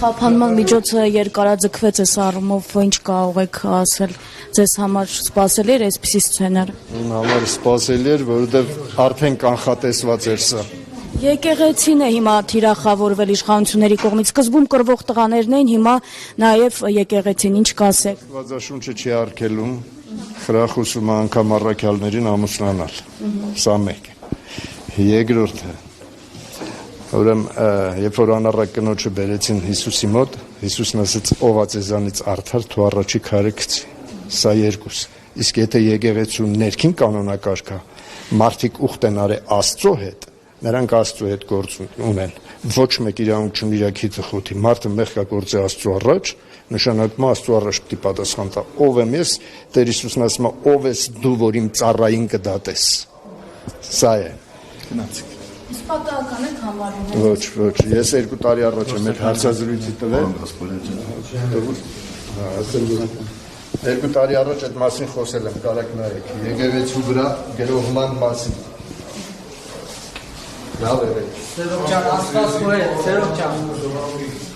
Խափանման միջոցը երկարաձգվեց այս առումով, ինչ կարող եք ասել, ձեզ համար սպասելի էր այսպիսի սցենար։ Իմ համար սպասելի էր, որովհետև արդեն կանխատեսված էր սա։ Եկեղեցին է հիմա թիրախավորվել իշխանությունների կողմից, սկզբում կռվող տղաներն էին, հիմա նաև եկեղեցին, ինչ կասեք։ Աստվածաշունչը չի արգելում խրախուսում անգամ առաքյալներին ամուսնանալ։ Սա մեկ։ Երկրորդը, ուրեմն երբ որ անառակ կնոջը բերեցին Հիսուսի մոտ, Հիսուսն ասաց՝ ով ա ձեզանից արդար, թող առաջի քարը գցի։ Սա երկուս։ Իսկ եթե եկեղեցու ներքին կանոնակարգա մարդիկ ուխտ են արել Աստծո հետ, նրանք Աստծո հետ գործ ունեն։ Ոչ մեկ իրավունք չունի իր քիթը խոթի։ Մարդը մեղքա գործի Աստծո առաջ, նշանակում է Աստծո առաջ պիտի պատասխան տա։ Ով եմ ես, Տեր Հիսուսն ասում է, ով ես դու, որ իմ ծառային կդատես։ Սա է։ Գնացեք։ Իսկ պատահական եք համարում։ Ոչ, ես 2 տարի առաջ եմ այդ հարցազրույցի տվել։ 2 տարի առաջ այդ մասին խոսել եմ, կարաք նայեք, եկեղեցու վրա գրողման մասին։ Լավ եղեք։ Սերոք ջան, Աստված կողեր, Սերոք ջան։